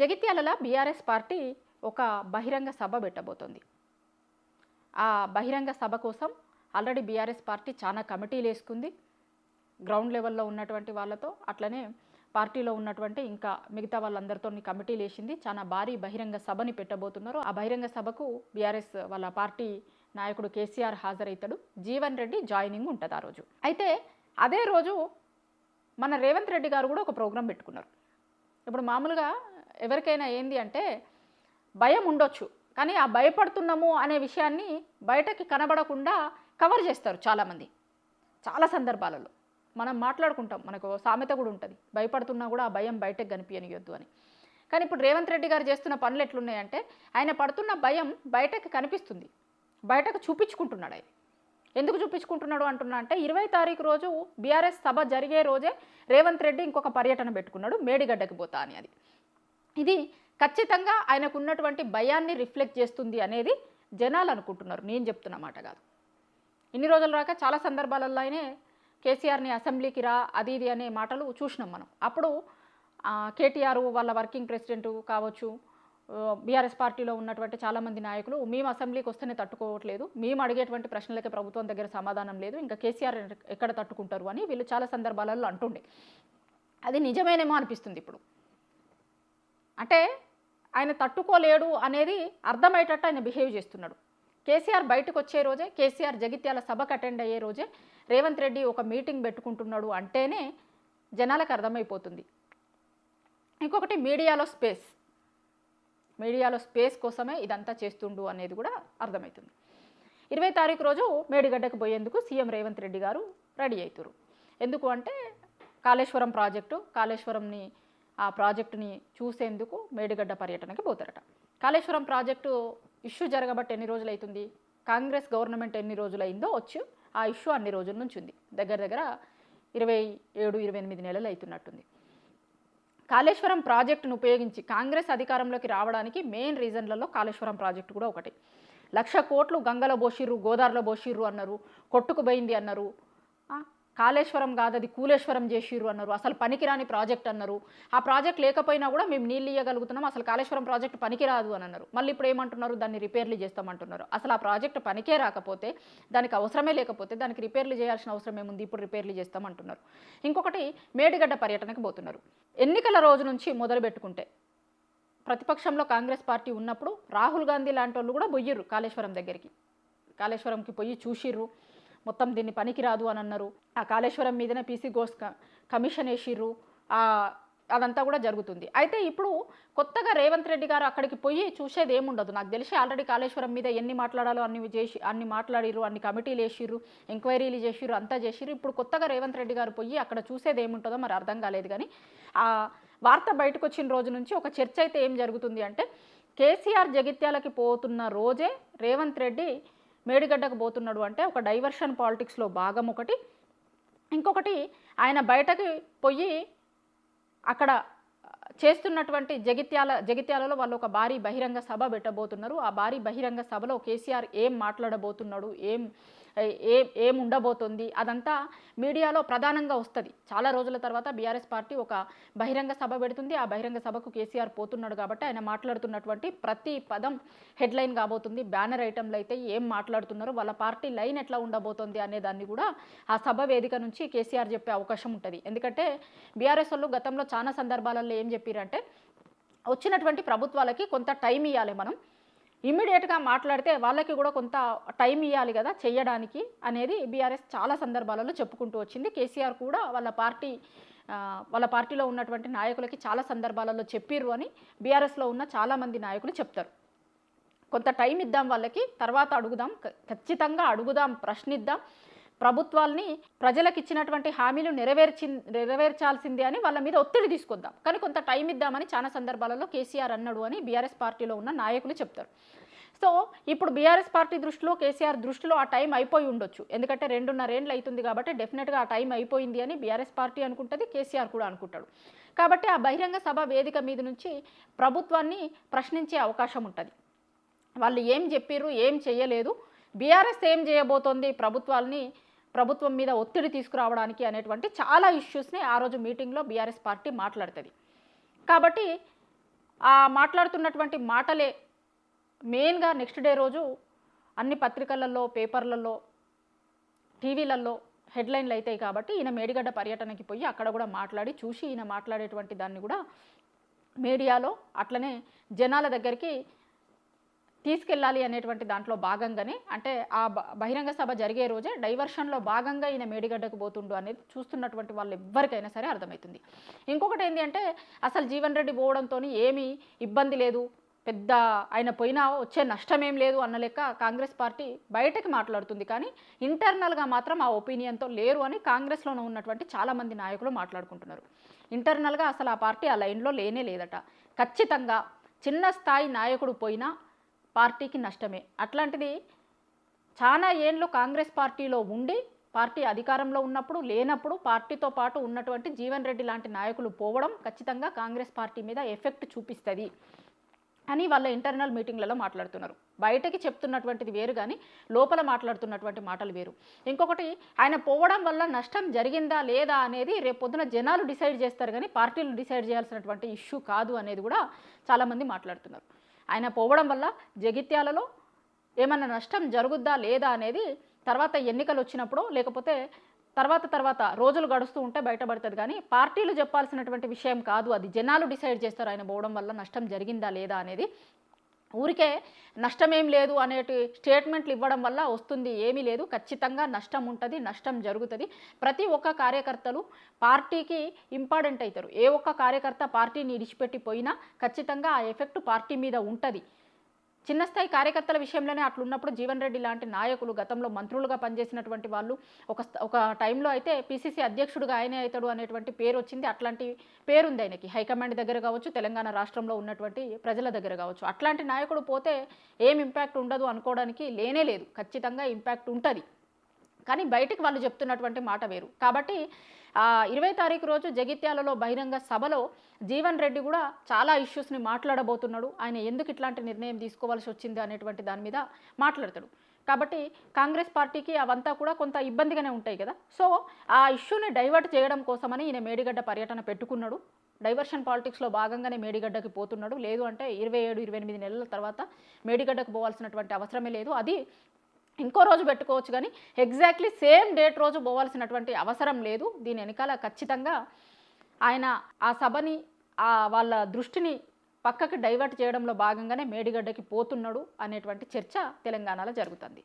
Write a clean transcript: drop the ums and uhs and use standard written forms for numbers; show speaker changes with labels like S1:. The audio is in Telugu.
S1: జగిత్యాలలో బీఆర్ఎస్ పార్టీ ఒక బహిరంగ సభ పెట్టబోతోంది. ఆ బహిరంగ సభ కోసం ఆల్రెడీ బీఆర్ఎస్ పార్టీ చాలా కమిటీలు వేసుకుంది. గ్రౌండ్ లెవెల్లో ఉన్నటువంటి వాళ్ళతో, అట్లనే పార్టీలో ఉన్నటువంటి ఇంకా మిగతా వాళ్ళందరితో కమిటీలు వేసింది. చాలా భారీ బహిరంగ సభని పెట్టబోతున్నారు. ఆ బహిరంగ సభకు బీఆర్ఎస్ వాళ్ళ పార్టీ నాయకుడు కేసీఆర్ హాజరవుతాడు. జీవన్ రెడ్డి జాయినింగ్ ఉంటుంది ఆ రోజు. అయితే అదే రోజు మన రేవంత్ రెడ్డి గారు కూడా ఒక ప్రోగ్రాం పెట్టుకున్నారు. ఇప్పుడు మామూలుగా ఎవరికైనా ఏంది అంటే భయం ఉండొచ్చు, కానీ ఆ భయపడుతున్నాము అనే విషయాన్ని బయటకి కనబడకుండా కవర్ చేస్తారు చాలామంది. చాలా సందర్భాలలో మనం మాట్లాడుకుంటాం, మనకు సామెత కూడా ఉంటుంది, భయపడుతున్నా కూడా ఆ భయం బయటకు కనిపించనియొద్దు అని. కానీ ఇప్పుడు రేవంత్ రెడ్డి గారు చేస్తున్న పనులు ఎట్లున్నాయంటే ఆయన పడుతున్న భయం బయటకు కనిపిస్తుంది, బయటకు చూపించుకుంటున్నాడు. ఆయన ఎందుకు చూపించుకుంటున్నాడు అంటున్నా అంటే 20వ తారీఖు రోజు బీఆర్ఎస్ సభ జరిగే రోజే రేవంత్ రెడ్డి ఇంకొక పర్యటన పెట్టుకున్నాడు, మేడిగడ్డకి పోతా అని. ఇది ఖచ్చితంగా ఆయనకు ఉన్నటువంటి భయాన్ని రిఫ్లెక్ట్ చేస్తుంది అనేది జనాలు అనుకుంటున్నారు, నేను చెప్తున్న మాట కాదు. ఇన్ని రోజులు రాక చాలా సందర్భాలలో ఆయనే కేసీఆర్ని అసెంబ్లీకి రా అది ఇది అనే మాటలు చూసినాం మనం. అప్పుడు కేటీఆర్ వాళ్ళ వర్కింగ్ ప్రెసిడెంట్ కావచ్చు, బీఆర్ఎస్ పార్టీలో ఉన్నటువంటి చాలామంది నాయకులు మేము అసెంబ్లీకి వస్తేనే తట్టుకోవట్లేదు, మేము అడిగేటువంటి ప్రశ్నలకే ప్రభుత్వం దగ్గర సమాధానం లేదు, ఇంకా కేసీఆర్ ఎక్కడ తట్టుకుంటారు అని వీళ్ళు చాలా సందర్భాలలో అంటుండే. అది నిజమేనేమో అనిపిస్తుంది ఇప్పుడు. అంటే ఆయన తట్టుకోలేడు అనేది అర్థమయ్యేటట్టు ఆయన బిహేవ్ చేస్తున్నాడు. కేసీఆర్ బయటకు వచ్చే రోజే, కేసీఆర్ జగిత్యాల సభకు అటెండ్ అయ్యే రోజే రేవంత్ రెడ్డి ఒక మీటింగ్ పెట్టుకుంటున్నాడు అంటేనే జనాలకు అర్థమైపోతుంది. ఇంకొకటి మీడియాలో స్పేస్ కోసమే ఇదంతా చేస్తుండు అనేది కూడా అర్థమవుతుంది. 20వ తారీఖు రోజు మేడిగడ్డకు పోయేందుకు సీఎం రేవంత్ రెడ్డి గారు రెడీ అవుతారు. ఎందుకు అంటే కాళేశ్వరం కాళేశ్వరంని ఆ ప్రాజెక్టుని చూసేందుకు మేడిగడ్డ పర్యటనకి పోతారట. కాళేశ్వరం ప్రాజెక్టు ఇష్యూ జరగబట్టి ఎన్ని రోజులు అవుతుంది, కాంగ్రెస్ గవర్నమెంట్ ఎన్ని రోజులు అయిందో వచ్చి ఆ ఇష్యూ అన్ని రోజుల నుంచి ఉంది, దగ్గర 27-28 నెలలు అవుతున్నట్టుంది. కాళేశ్వరం ప్రాజెక్టును ఉపయోగించి కాంగ్రెస్ అధికారంలోకి రావడానికి మెయిన్ రీజన్లలో కాళేశ్వరం ప్రాజెక్టు కూడా ఒకటి. 1,00,000 కోట్లు గంగలో బోషిర్రు, గోదావరిలో బోషిర్రు అన్నారు, కొట్టుకుపోయింది అన్నారు. కాళేశ్వరం కాదు అది కూలేశ్వరం చేసిర్రు అన్నారు, అసలు పనికిరాని ప్రాజెక్ట్ అన్నారు. ఆ ప్రాజెక్ట్ లేకపోయినా కూడా మేము నీళ్ళు ఇవ్వగలుగుతున్నాం, అసలు కాళేశ్వరం ప్రాజెక్ట్ పనికిరాదు అని అన్నారు. మళ్ళీ ఇప్పుడు ఏమంటున్నారు, దాన్ని రిపేర్లు చేస్తామంటున్నారు. అసలు ఆ ప్రాజెక్ట్ పనికే రాకపోతే, దానికి అవసరమే లేకపోతే దానికి రిపేర్లు చేయాల్సిన అవసరం ఏముంది, ఇప్పుడు రిపేర్లు చేస్తామంటున్నారు. ఇంకొకటి మేడిగడ్డ పర్యటనకు పోతున్నారు. ఎన్నికల రోజు నుంచి మొదలు పెట్టుకుంటే ప్రతిపక్షంలో కాంగ్రెస్ పార్టీ ఉన్నప్పుడు రాహుల్ గాంధీ లాంటి వాళ్ళు కూడా పోయిర్రు కాళేశ్వరం దగ్గరికి, కాళేశ్వరంకి పోయి చూసిర్రు, మొత్తం దీన్ని పనికిరాదు అని అన్నారు. ఆ కాళేశ్వరం మీదనే పీసీ ఘోష్ కమిషన్ వేసిర్రు, అదంతా కూడా జరుగుతుంది. అయితే ఇప్పుడు కొత్తగా రేవంత్ రెడ్డి గారు అక్కడికి పోయి చూసేది ఏముండదు. నాకు తెలిసి ఆల్రెడీ కాళేశ్వరం మీద ఎన్ని మాట్లాడాలో అన్ని మాట్లాడిర్రు, అన్ని కమిటీలు వేసిర్రు, ఎంక్వైరీలు చేసిర్రు, అంతా చేసిర్రు. ఇప్పుడు కొత్తగా రేవంత్ రెడ్డి గారు పోయి అక్కడ చూసేది ఏముంటుందో మరి అర్థం కాలేదు. కానీ ఆ వార్త బయటకు వచ్చిన రోజు నుంచి ఒక చర్చ అయితే ఏం జరుగుతుంది అంటే కేసీఆర్ జగిత్యాలకి పోతున్న రోజే రేవంత్ రెడ్డి మేడిగడ్డకు పోతున్నాడు అంటే ఒక డైవర్షన్ పాలిటిక్స్లో భాగం ఒకటి. ఇంకొకటి ఆయన బయటకు పోయి అక్కడ చేస్తున్నటువంటి జగిత్యాలలో వాళ్ళు ఒక భారీ బహిరంగ సభ పెట్టబోతున్నారు. ఆ భారీ బహిరంగ సభలో కేసీఆర్ ఏం మాట్లాడబోతున్నాడు, ఏం ఉండబోతుంది అదంతా మీడియాలో ప్రధానంగా వస్తుంది. చాలా రోజుల తర్వాత బీఆర్ఎస్ పార్టీ ఒక బహిరంగ సభ పెడుతుంది. ఆ బహిరంగ సభకు కేసీఆర్ పోతున్నాడు కాబట్టి ఆయన మాట్లాడుతున్నటువంటి ప్రతి పదం హెడ్లైన్ కాబోతుంది. బ్యానర్ ఐటెంలు అయితే ఏం మాట్లాడుతున్నారు, వాళ్ళ పార్టీ లైన్ ఎట్లా ఉండబోతుంది అనే దాన్ని కూడా ఆ సభ వేదిక నుంచి కేసీఆర్ చెప్పే అవకాశం ఉంటుంది. ఎందుకంటే బీఆర్ఎస్ వాళ్ళు గతంలో చాలా సందర్భాలలో ఏం చెప్పారంటే వచ్చినటువంటి ప్రభుత్వాలకి కొంత టైం ఇవ్వాలి, మనం ఇమ్మీడియట్గా మాట్లాడితే వాళ్ళకి కూడా కొంత టైం ఇవ్వాలి కదా చేయడానికి అనేది బీఆర్ఎస్ చాలా సందర్భాలలో చెప్పుకుంటూ వచ్చింది. కేసీఆర్ కూడా వాళ్ళ పార్టీలో ఉన్నటువంటి నాయకులకి చాలా సందర్భాలలో చెప్పిర్రు అని బీఆర్ఎస్లో ఉన్న చాలామంది నాయకులు చెప్తారు. కొంత టైం ఇద్దాం వాళ్ళకి, తర్వాత అడుగుదాం, ఖచ్చితంగా అడుగుదాం, ప్రశ్నిద్దాం, ప్రభుత్వాల్ని ప్రజలకు ఇచ్చినటువంటి హామీలు నెరవేర్చాల్సిందే అని వాళ్ళ మీద ఒత్తిడి తీసుకొద్దాం, కానీ కొంత టైం ఇద్దామని చాలా సందర్భాలలో కేసీఆర్ అన్నాడు అని బీఆర్ఎస్ పార్టీలో ఉన్న నాయకులు చెప్తారు. సో ఇప్పుడు బీఆర్ఎస్ పార్టీ దృష్టిలో, కేసీఆర్ దృష్టిలో ఆ టైం అయిపోయి ఉండొచ్చు. ఎందుకంటే 2.5 ఏళ్ళు అవుతుంది కాబట్టి డెఫినెట్గా ఆ టైం అయిపోయింది అని బీఆర్ఎస్ పార్టీ అనుకుంటుంది, కేసీఆర్ కూడా అనుకుంటాడు. కాబట్టి ఆ బహిరంగ సభ వేదిక మీద నుంచి ప్రభుత్వాన్ని ప్రశ్నించే అవకాశం ఉంటుంది. వాళ్ళు ఏం చెప్పిర్రు, ఏం చేయలేదు, బీఆర్ఎస్ ఏం చేయబోతోంది ప్రభుత్వం మీద ఒత్తిడి తీసుకురావడానికి అనేటువంటి చాలా ఇష్యూస్ని ఆ రోజు మీటింగ్లో బీఆర్ఎస్ పార్టీ మాట్లాడుతుంది. కాబట్టి ఆ మాట్లాడుతున్నటువంటి మాటలే మెయిన్గా నెక్స్ట్ డే రోజు అన్ని పత్రికలలో, పేపర్లలో, టీవీలలో హెడ్లైన్లు అవుతాయి. కాబట్టి ఈయన మేడిగడ్డ పర్యటనకి పోయి అక్కడ కూడా మాట్లాడి చూసి ఈయన మాట్లాడేటువంటి దాన్ని కూడా మీడియాలో అట్లనే జనాల దగ్గరికి తీసుకెళ్ళాలి అనేటువంటి దాంట్లో భాగంగానే, అంటే ఆ బహిరంగ సభ జరిగే రోజే డైవర్షన్లో భాగంగా ఈయన మేడిగడ్డకు పోతుండు అనేది చూస్తున్నటువంటి వాళ్ళు ఎవ్వరికైనా సరే అర్థమవుతుంది. ఇంకొకటి ఏంటి అంటే, అసలు జీవన్ రెడ్డి పోవడంతో ఏమీ ఇబ్బంది లేదు, పెద్ద ఆయన పోయినా వచ్చే నష్టమేం లేదు అన్న లెక్క కాంగ్రెస్ పార్టీ బయటకి మాట్లాడుతుంది. కానీ ఇంటర్నల్గా మాత్రం ఆ ఒపీనియన్తో లేరు అని కాంగ్రెస్లోనే ఉన్నటువంటి చాలామంది నాయకులు మాట్లాడుకుంటున్నారు. ఇంటర్నల్గా అసలు ఆ పార్టీ ఆ లైన్లో లేనే లేదట. ఖచ్చితంగా చిన్న స్థాయి నాయకుడు పోయినా పార్టీకి నష్టమే. అట్లాంటిది చాలా ఏళ్ళు కాంగ్రెస్ పార్టీలో ఉండి పార్టీ అధికారంలో ఉన్నప్పుడు లేనప్పుడు పార్టీతో పాటు ఉన్నటువంటి జీవన్ రెడ్డి లాంటి నాయకులు పోవడం ఖచ్చితంగా కాంగ్రెస్ పార్టీ మీద ఎఫెక్ట్ చూపిస్తుంది అని వాళ్ళ ఇంటర్నల్ మీటింగ్లలో మాట్లాడుతున్నారు. బయటకి చెప్తున్నటువంటిది వేరు, కానీ లోపల మాట్లాడుతున్నటువంటి మాటలు వేరు. ఇంకొకటి, ఆయన పోవడం వల్ల నష్టం జరిగిందా లేదా అనేది రేపు పొద్దున జనాలు డిసైడ్ చేస్తారు, కానీ పార్టీలు డిసైడ్ చేయాల్సినటువంటి ఇష్యూ కాదు అనేది కూడా చాలామంది మాట్లాడుతున్నారు. ఆయన పోవడం వల్ల జగిత్యాలలో ఏమన్నా నష్టం జరుగుద్దా లేదా అనేది తర్వాత ఎన్నికలు వచ్చినప్పుడు, లేకపోతే తర్వాత రోజులు గడుస్తూ ఉంటే బయటపడుతుంది. కానీ పార్టీలు చెప్పాల్సినటువంటి విషయం కాదు, అది జనాలు డిసైడ్ చేస్తారు ఆయన పోవడం వల్ల నష్టం జరిగిందా లేదా అనేది. ఊరికే నష్టమేం లేదు అనేటి స్టేట్మెంట్లు ఇవ్వడం వల్ల వస్తుంది ఏమీ లేదు, ఖచ్చితంగా నష్టం ఉంటుంది, నష్టం జరుగుతుంది. ప్రతి ఒక్క కార్యకర్తలు పార్టీకి ఇంపార్టెంట్ అవుతారు. ఏ ఒక్క కార్యకర్త పార్టీని ఇడిచిపెట్టి పోయినా ఖచ్చితంగా ఆ ఎఫెక్ట్ పార్టీ మీద ఉంటుంది. చిన్న స్థాయి కార్యకర్తల విషయంలోనే అట్లున్నప్పుడు జీవన్ రెడ్డి లాంటి నాయకులు, గతంలో మంత్రులుగా పనిచేసినటువంటి వాళ్ళు, ఒక టైంలో అయితే పిసిసి అధ్యక్షుడిగా ఆయనే అవుతాడు అనేటువంటి పేరు వచ్చింది. అట్లాంటి పేరుంది ఆయనకి, హైకమాండ్ దగ్గర కావచ్చు, తెలంగాణ రాష్ట్రంలో ఉన్నటువంటి ప్రజల దగ్గర కావచ్చు. అట్లాంటి నాయకుడు పోతే ఏం ఇంపాక్ట్ ఉండదు అనుకోవడానికి లేనే లేదు, ఖచ్చితంగా ఇంపాక్ట్ ఉంటుంది. కానీ బయటికి వాళ్ళు చెప్తున్నటువంటి మాట వేరు. కాబట్టి 20 తారీఖు రోజు జగిత్యాలలో బహిరంగ సభలో జీవన్ రెడ్డి కూడా చాలా ఇష్యూస్ని మాట్లాడబోతున్నాడు. ఆయన ఎందుకు ఇట్లాంటి నిర్ణయం తీసుకోవాల్సి వచ్చింది అనేటువంటి దాని మీద మాట్లాడతాడు. కాబట్టి కాంగ్రెస్ పార్టీకి అవంతా కూడా కొంత ఇబ్బందిగానే ఉంటాయి కదా. సో ఆ ఇష్యూని డైవర్ట్ చేయడం కోసమని ఈయన మేడిగడ్డ పర్యటన పెట్టుకున్నాడు. డైవర్షన్ పాలిటిక్స్లో భాగంగానే మేడిగడ్డకి పోతున్నాడు. లేదు అంటే 27-28 నెలల తర్వాత మేడిగడ్డకు పోవాల్సినటువంటి అవసరమే లేదు, అది ఇంకో రోజు పెట్టుకోవచ్చు, కానీ ఎగ్జాక్ట్లీ సేమ్ డేట్ రోజు పోవాల్సినటువంటి అవసరం లేదు. దీని వెనకాల ఖచ్చితంగా ఆయన ఆ సభని వాళ్ళ దృష్టిని పక్కకి డైవర్ట్ చేయడంలో భాగంగానే మేడిగడ్డకి పోతున్నాడు అనేటువంటి చర్చ తెలంగాణలో జరుగుతుంది.